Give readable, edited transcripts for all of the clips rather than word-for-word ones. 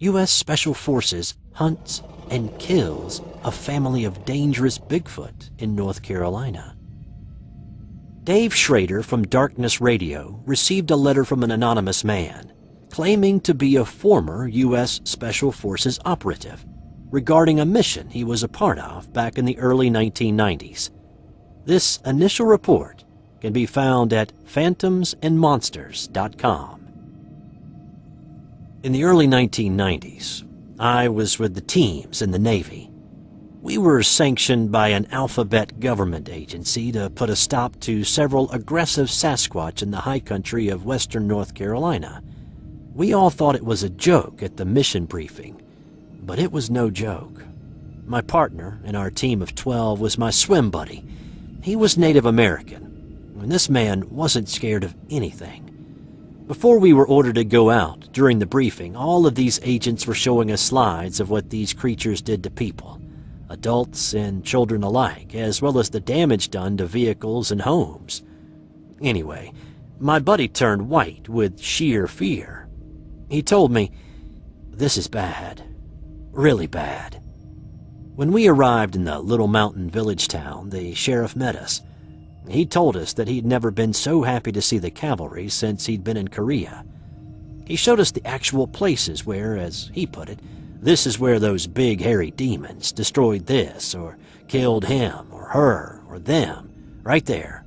U.S. Special Forces hunts and kills a family of dangerous Bigfoot in North Carolina. Dave Schrader from Darkness Radio received a letter from an anonymous man claiming to be a former U.S. Special Forces operative regarding a mission he was a part of back in the early 1990s. This initial report can be found at phantomsandmonsters.com. In the early 1990s, I was with the teams in the Navy. We were sanctioned by an alphabet government agency to put a stop to several aggressive Sasquatch in the high country of western North Carolina. We all thought it was a joke at the mission briefing, but it was no joke. My partner in our team of 12 was my swim buddy. He was Native American, and this man wasn't scared of anything. Before we were ordered to go out during the briefing, all of these agents were showing us slides of what these creatures did to people, adults and children alike, as well as the damage done to vehicles and homes. Anyway, my buddy turned white with sheer fear. He told me, "This is bad, really bad." When we arrived in the little mountain village town, the sheriff met us. He told us that he'd never been so happy to see the cavalry since he'd been in Korea. He showed us the actual places where, as he put it, this is where those big hairy demons destroyed this or killed him or her or them, right there.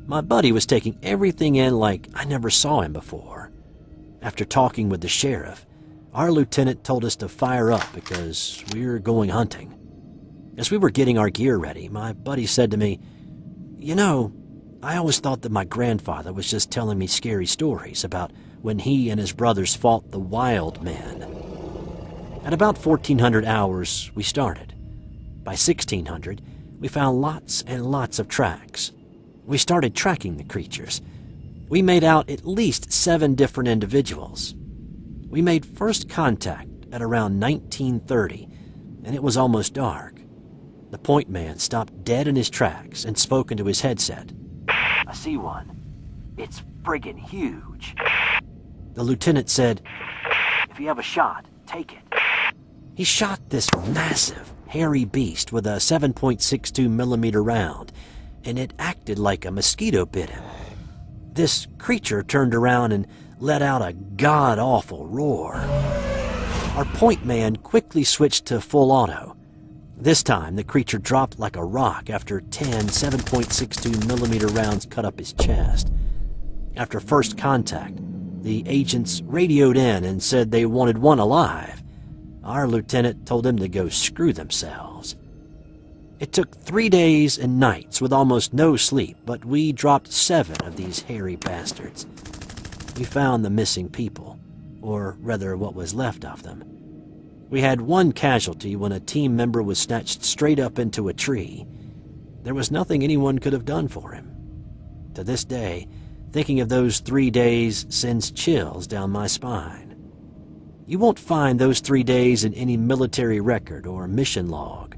My buddy was taking everything in like I never saw him before. After talking with the sheriff, our lieutenant told us to fire up because we were going hunting. As we were getting our gear ready, my buddy said to me, "You know, I always thought that my grandfather was just telling me scary stories about when he and his brothers fought the wild men." At about 1400 hours, we started. By 1600, we found lots and lots of tracks. We started tracking the creatures. We made out at least 7 different individuals. We made first contact at around 1930, and it was almost dark. The point man stopped dead in his tracks and spoke into his headset. "I see one. It's friggin' huge." The lieutenant said, "If you have a shot, take it." He shot this massive, hairy beast with a 7.62 millimeter round, and it acted like a mosquito bit him. This creature turned around and let out a god-awful roar. Our point man quickly switched to full auto. This time, the creature dropped like a rock after 10 7.62 millimeter rounds cut up his chest. After first contact, the agents radioed in and said they wanted one alive. Our lieutenant told them to go screw themselves. It took 3 days and nights with almost no sleep, but we dropped 7 of these hairy bastards. We found the missing people, or rather what was left of them. We had one casualty when a team member was snatched straight up into a tree. There was nothing anyone could have done for him. To this day, thinking of those 3 days sends chills down my spine. You won't find those 3 days in any military record or mission log.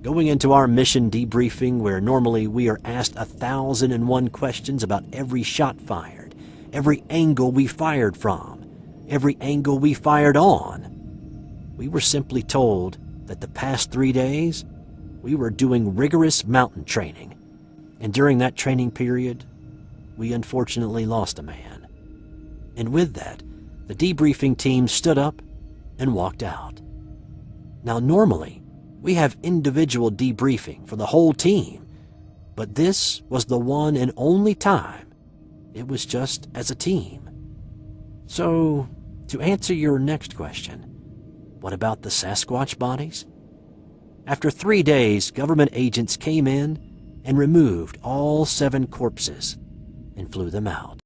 Going into our mission debriefing, where normally we are asked 1,001 questions about every shot fired, every angle we fired from, every angle we fired on, we were simply told that the past 3 days, we were doing rigorous mountain training, and during that training period, we unfortunately lost a man. And with that, the debriefing team stood up and walked out. Now normally, we have individual debriefing for the whole team, but this was the one and only time it was just as a team. So, to answer your next question, what about the Sasquatch bodies? After 3 days, government agents came in and removed all 7 corpses and flew them out.